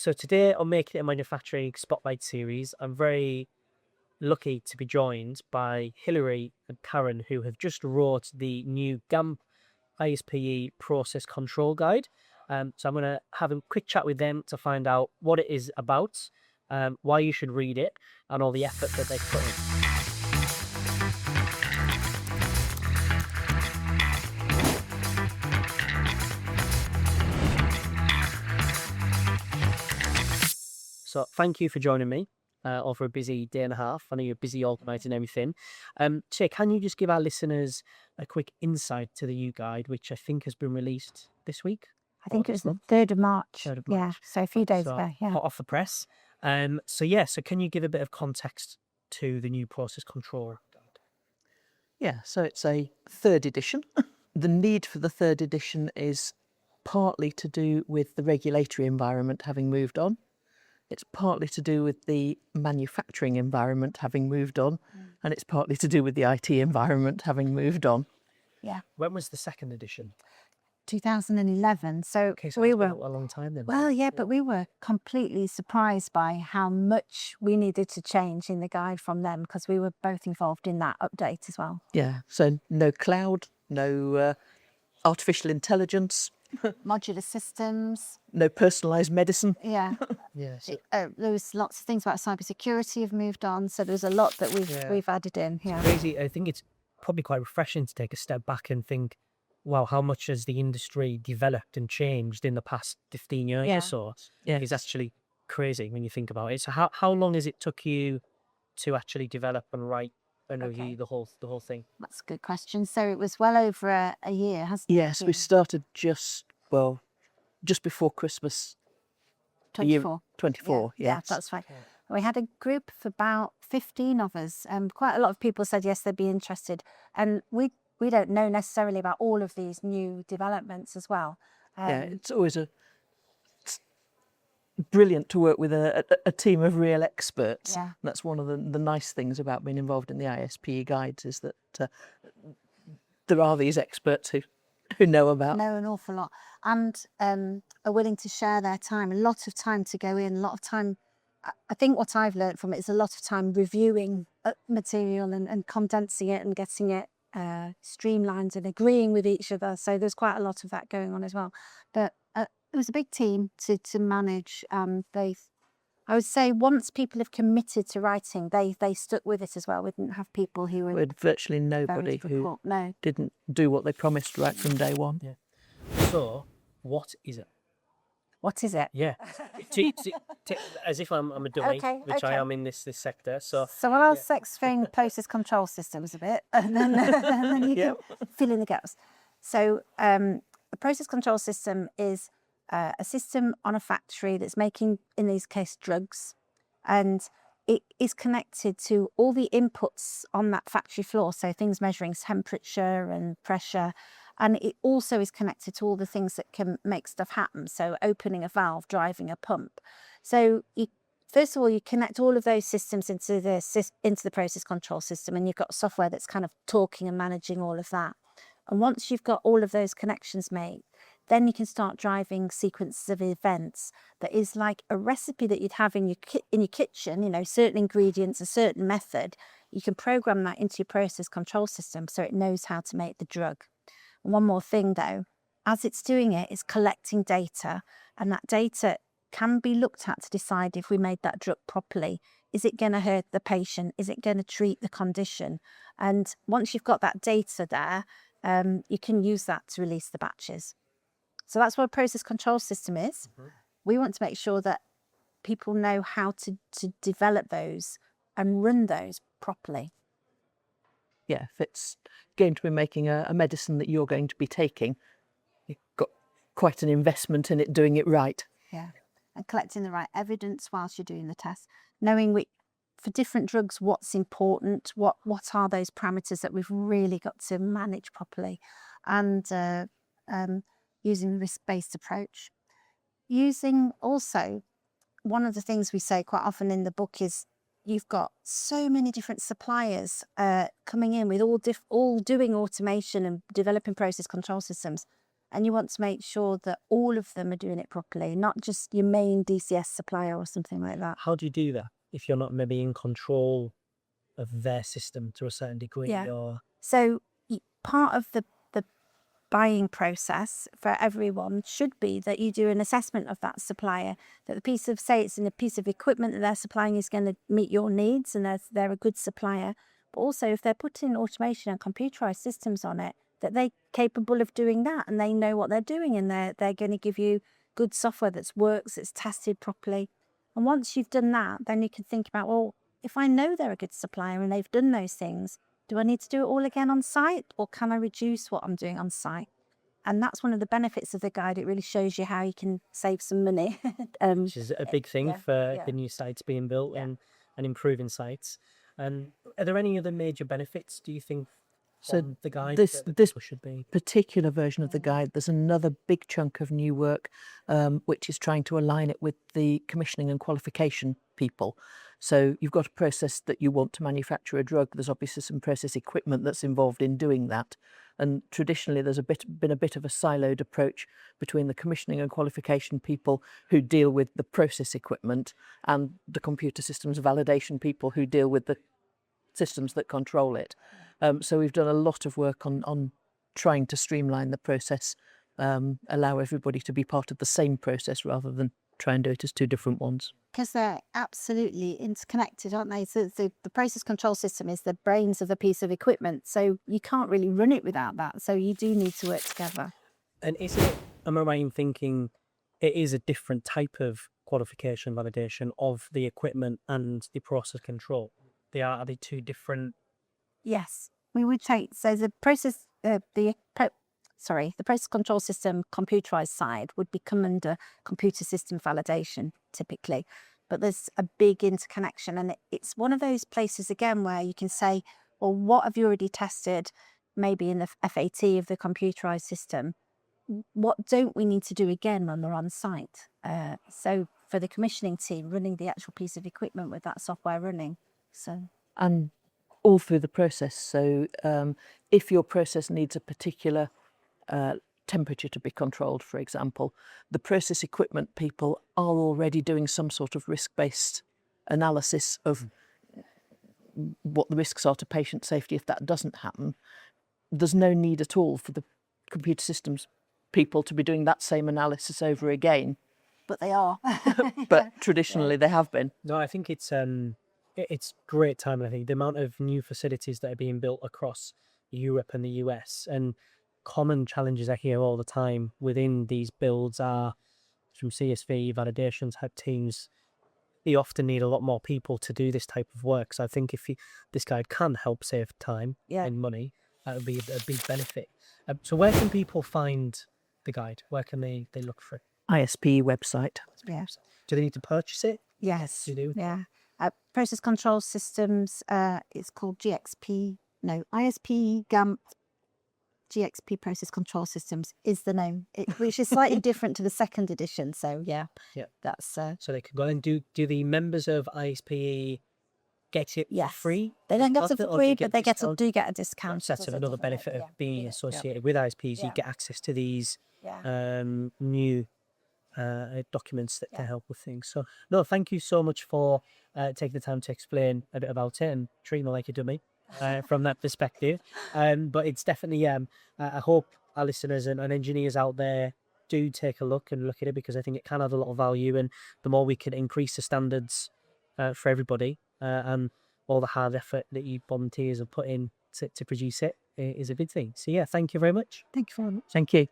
So today on Making It a Manufacturing Spotlight series, I'm very lucky to be joined by Hilary and Karen, who have just wrote the new GAMP ISPE process control guide. So I'm going to have a quick chat with them to find out what it is about, why you should read it, and all the effort that they put in. So thank you for joining me over a busy day and a half. I know you're busy organising everything. Che, can you just give our listeners a quick insight to the new guide, which I think has been released this week? I think it was the 3rd of March. 3rd of Yeah, March. so a few days So ago. Yeah. hot off the press. So can you give a bit of context to the new process control guide? Yeah, so it's a 3rd edition. The need for the 3rd edition is partly to do with the regulatory environment having moved on. It's partly to do with the manufacturing environment having moved on, and it's partly to do with the IT environment having moved on. Yeah. When was the 2nd edition? 2011. So Okay, so we it's been were a long time then. well, yeah, but we were completely surprised by how much we needed to change in the guide from them, because we were both involved in that update as well. Yeah, so no cloud, no artificial intelligence, Modular systems. no personalised medicine. Yeah. Yes. There was lots of things about cybersecurity have moved on. So there's a lot that we've added in. Yeah. Crazy. I think it's probably quite refreshing to take a step back and think, wow, how much has the industry developed and changed in the past 15 years Yeah. or so? Yeah. It's actually crazy when you think about it. So how long has it took you to actually develop and write and review the whole thing? That's a good question. So it was well over a year, hasn't it? Yes, we started just before Christmas. 24. 24, Yeah, yes. that's right. We had a group of about 15 of us. Quite a lot of people said yes, they'd be interested. And we don't know necessarily about all of these new developments as well. Yeah, it's always brilliant to work with a team of real experts. Yeah. That's one of the nice things about being involved in the ISPE guides, is that there are these experts who know about. Know an awful lot, and are willing to share their time. A lot of time to go in, a lot of time. I think what I've learned from it is a lot of time reviewing material and condensing it and getting it streamlined and agreeing with each other. So there's quite a lot of that going on as well. But it was a big team to manage. I would say once people have committed to writing, they stuck with it as well. We didn't have people who were... We had virtually nobody who didn't do what they promised right from day one. Yeah. So, what is it? What is it? Yeah. As if I'm a dummy, which I am in this sector. So I'll explain process control systems a bit, and then you can fill in the gaps. So a process control system is a system on a factory that's making, in this case, drugs, and it is connected to all the inputs on that factory floor, so things measuring temperature and pressure, and it also is connected to all the things that can make stuff happen, so opening a valve, driving a pump. So first of all, you connect all of those systems into the process control system, and you've got software that's kind of talking and managing all of that. And once you've got all of those connections made, then you can start driving sequences of events that is like a recipe that you'd have in your kitchen, you know, certain ingredients, a certain method. You can program that into your process control system so it knows how to make the drug. And one more thing though, as it's doing it, it's collecting data, and that data can be looked at to decide if we made that drug properly. Is it going to hurt the patient? Is it going to treat the condition? And once you've got that data there, you can use that to release the batches. So that's what a process control system is. We want to make sure that people know how to develop those and run those properly. Yeah, if it's going to be making a medicine that you're going to be taking, you've got quite an investment in it doing it right. Yeah, and collecting the right evidence whilst you're doing the test, knowing for different drugs what's important, what are those parameters that we've really got to manage properly, and using the risk-based approach. Using also, one of the things we say quite often in the book is you've got so many different suppliers coming in with all doing automation and developing process control systems, and you want to make sure that all of them are doing it properly, not just your main DCS supplier or something like that. How do you do that if you're not maybe in control of their system to a certain degree? Yeah. Or So part of the buying process for everyone should be that you do an assessment of that supplier, that the piece of, say it's in a piece of equipment that they're supplying is going to meet your needs and they're a good supplier. But also if they're putting automation and computerized systems on it, that they're capable of doing that and they know what they're doing, and they're going to give you good software that works, it's tested properly. And once you've done that, then you can think about, well, if I know they're a good supplier and they've done those things, do I need to do it all again on site, or can I reduce what I'm doing on site? And that's one of the benefits of the guide. It really shows you how you can save some money. which is a big thing for yeah. the new sites being built and improving sites. And are there any other major benefits, do you think, So from the guide this that this people should be? particular version of the guide, there's another big chunk of new work, which is trying to align it with the commissioning and qualification people. So you've got a process that you want to manufacture a drug. There's obviously some process equipment that's involved in doing that. And traditionally, there's been a bit of a siloed approach between the commissioning and qualification people who deal with the process equipment and the computer systems validation people who deal with the systems that control it. So we've done a lot of work on trying to streamline the process, allow everybody to be part of the same process rather than try and do it as two different ones. Because they're absolutely interconnected, aren't they? So the process control system is the brains of the piece of equipment. So you can't really run it without that. So you do need to work together. And is it, am I right in thinking it is a different type of qualification validation of the equipment and the process control? Are they two different? Yes, we would take, so the process, the process control system computerized side would become under computer system validation typically, but there's a big interconnection, and it's one of those places again where you can say, well, what have you already tested maybe in the FAT of the computerized system? What don't we need to do again when we're on site? So for the commissioning team running the actual piece of equipment with that software running, so. And all through the process. So if your process needs a particular temperature to be controlled, for example, the process equipment people are already doing some sort of risk-based analysis of what the risks are to patient safety if that doesn't happen. There's no need at all for the computer systems people to be doing that same analysis over again. But they are. But traditionally they have been. No, I think it's great time. I think the amount of new facilities that are being built across Europe and the US, and common challenges I hear all the time within these builds are from CSV validation type teams. They often need a lot more people to do this type of work. So I think if this guide can help save time and money, that would be a big benefit. So where can people find the guide? Where can they look for it? ISPE website. Yeah. Do they need to purchase it? Yes. You do? Yeah. Process control systems. It's called GxP. No, ISPE GxP process control systems is the name, which is slightly different to the second edition. So yeah, that's so they can go and do the members of ISPE get it for free? They don't get it for free, but they do get a discount. That's another benefit of being associated with ISPs. You get access to these new documents that can help with things. So no, thank you so much for taking the time to explain a bit about it and treat me like a dummy from that perspective. But it's definitely I hope our listeners and engineers out there do take a look at it, because I think it can add a lot of value, and the more we can increase the standards for everybody and all the hard effort that you volunteers have put in to produce it is a good thing. So yeah, thank you very much. Thank you very much. Thank you.